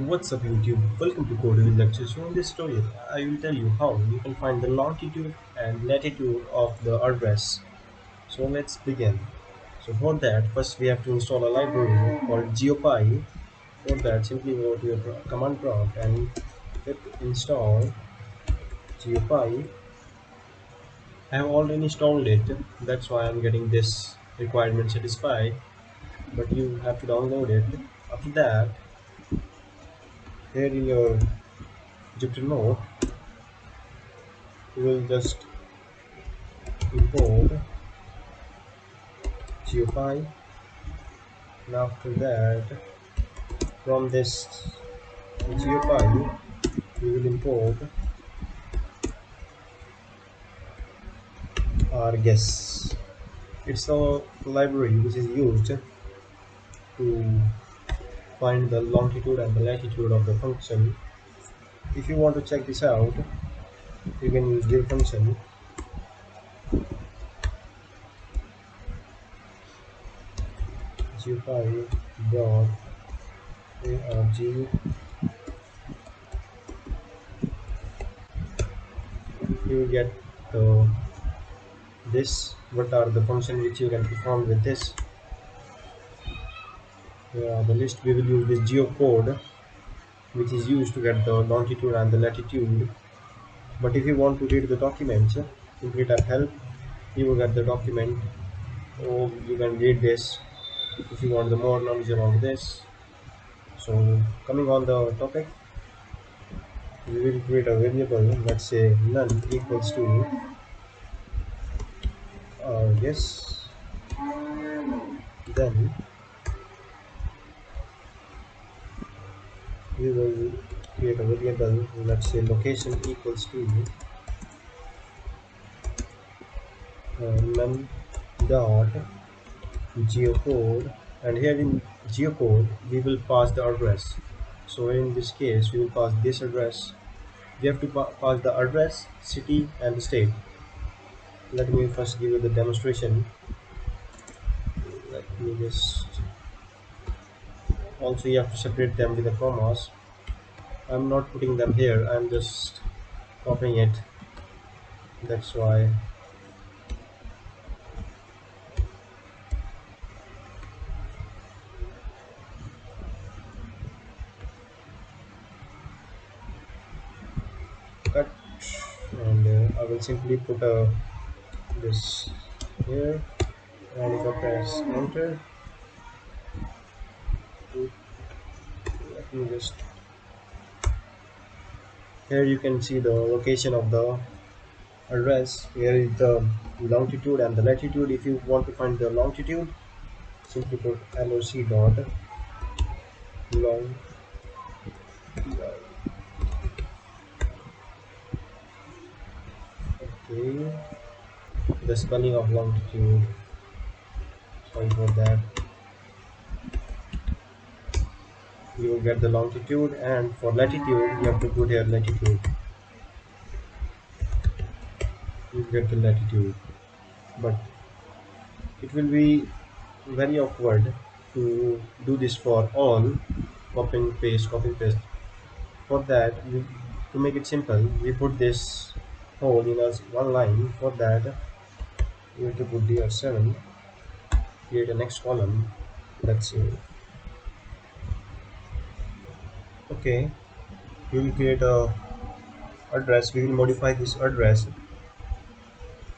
What's up YouTube? Welcome to Code with Lecture. So in this tutorial, I will tell you how you can find the longitude and latitude of the address. So let's begin. So for that, first we have to install a library called GeoPy. For that, simply go to your command prompt and hit install GeoPy. I have already installed it. That's why I'm getting this requirement satisfied. But you have to download it. After that, here in your Jupyter node, you will just import GeoPy, and after that from this GeoPy we will import our guess. It's a library which is used to find the longitude and the latitude of the function. If you want to check this out, you can use div function GeoPy dot arg. You will get the this what are the functions which you can perform with this. The list we will use this geocode, which is used to get the longitude and the latitude. But if you want to read the documents, simply type help. You will get the document, or you can read this if you want the more knowledge about this. So coming on the topic, we will create a variable. Let's say none equals to yes. Then we will create a variable. Let's say location equals to none dot geocode, and here in geocode we will pass the address. So in this case we will pass this address. We have to pass the address, city and the state. Let me first give you the demonstration. Let me just also you have to separate them with the commas. I'm not putting them here, I'm just copying it. That's why cut, and I will simply put this here, and if I press enter, let me just, here you can see the location of the address. Here is the longitude and the latitude. If you want to find the longitude, simply put loc dot long. Okay, the spelling of longitude, sorry for that. You will get the longitude, and for latitude you have to put here latitude. You get the latitude, but it will be very awkward to do this for all. Copy and paste. For that, to make it simple, we put this hole in as one line. For that, you have to put dr7, create a next column. Let's see. Okay, we will create a address. We will modify this address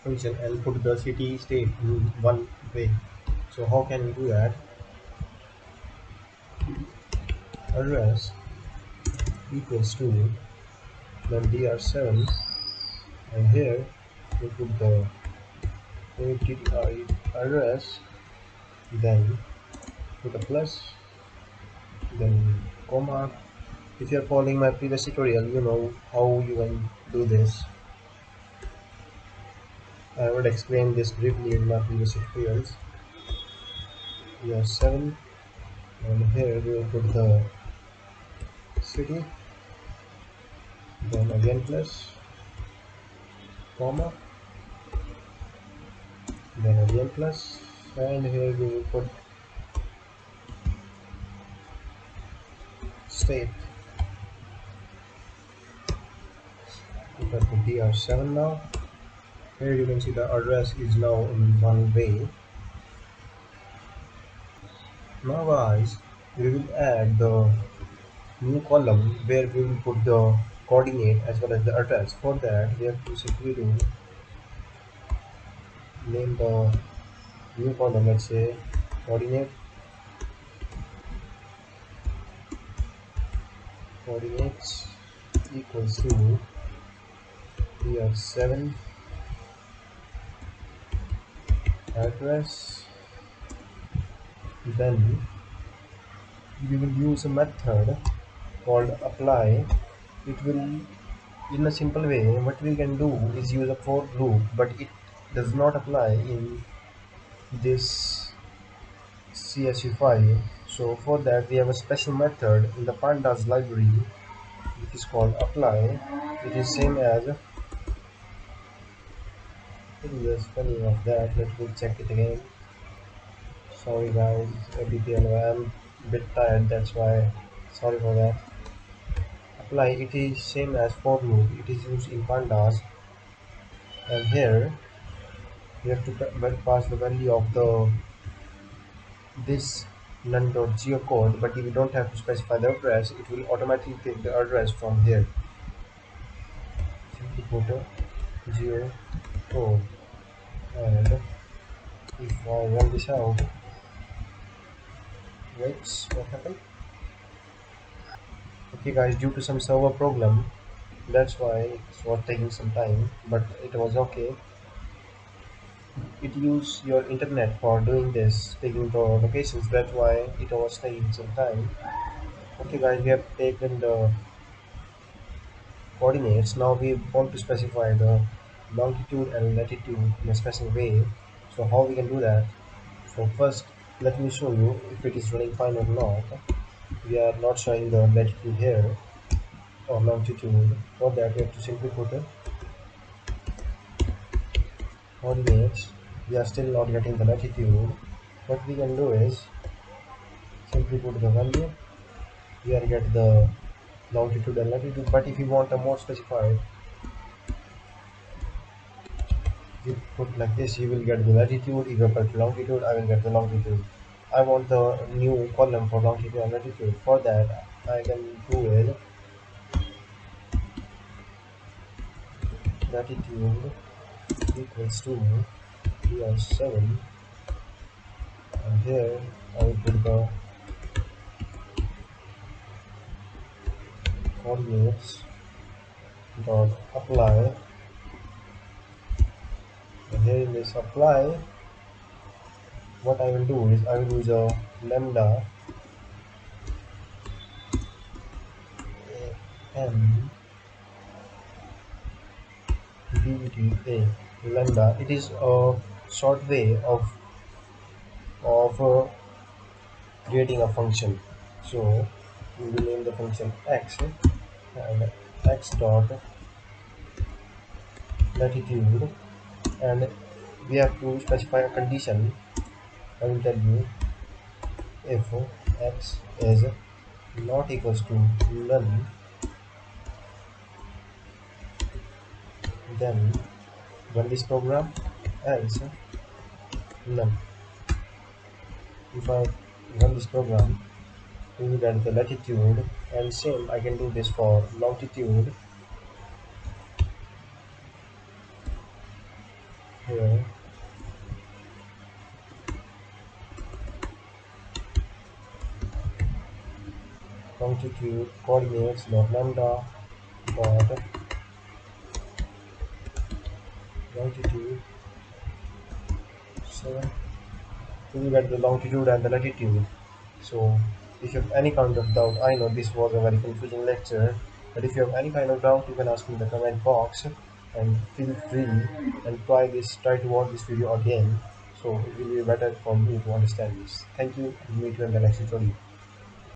function and put the city state in one way. So how can we do that? Address equals to then dr7, and here we put the address, then put a plus, then comma. If you are following my previous tutorial, you know how you can do this. I would explain this briefly in my previous tutorials. We have 7, and here we will put the city, then again plus, comma, then again plus, and here we will put state. If I put DR7 now, here you can see the address is now in one way. Now guys, we will add the new column where we will put the coordinate as well as the address. For that, we have to simply do name the new column, let's say coordinate coordinates equals to DR7 address. Then we will use a method called apply. It will, in a simple way, what we can do is use a for loop, but it does not apply in this CSV file. So for that we have a special method in the pandas library which is called apply. It is same as, it is the spelling of that, let me check it again. Sorry guys, BPL, I'm a bit tired, that's why, sorry for that. Apply, it is same as for loop, it is used in pandas, and here we have to pass the value of the this none.geocode, but if you don't have to specify the address, it will automatically take the address from here. Simply put a geocode, and if I run this out, wait, what happened? Okay guys, due to some server problem, that's why it was taking some time, but it was okay. It used your internet for doing this, taking the locations, that's why it was taking some time. Okay guys, we have taken the coordinates. Now we want to specify the longitude and latitude in a special way. So how we can do that? So first, let me show you if it is running fine or not. We are not showing the latitude here or longitude. For that, we have to simply put a coordinates. We are still not getting the latitude. What we can do is simply put the value. We are get the longitude and latitude. But if you want a more specified, you put like this, you will get the latitude. If you put longitude, I will get the longitude. I want the new column for longitude and latitude. For that, I can do is latitude equals to PR7, and here I will put the coordinates dot apply, and here in this apply, what I will do is I will use a lambda m bda lambda. It is a short way of creating a function. So we will name the function x, and x dot latitude, and we have to specify a condition. I will tell you, if x is not equals to none, then run this program, else none. If I run this program, we will get the latitude, and same I can do this for longitude. Here longitude coordinates dot lambda dot longitude 7, we will get the longitude and the latitude. So if you have any kind of doubt, I know this was a very confusing lecture, but if you have any kind of doubt, you can ask me in the comment box, and feel free and try to watch this video again, so it will be better for me to understand this. Thank you, and meet you in the next tutorial.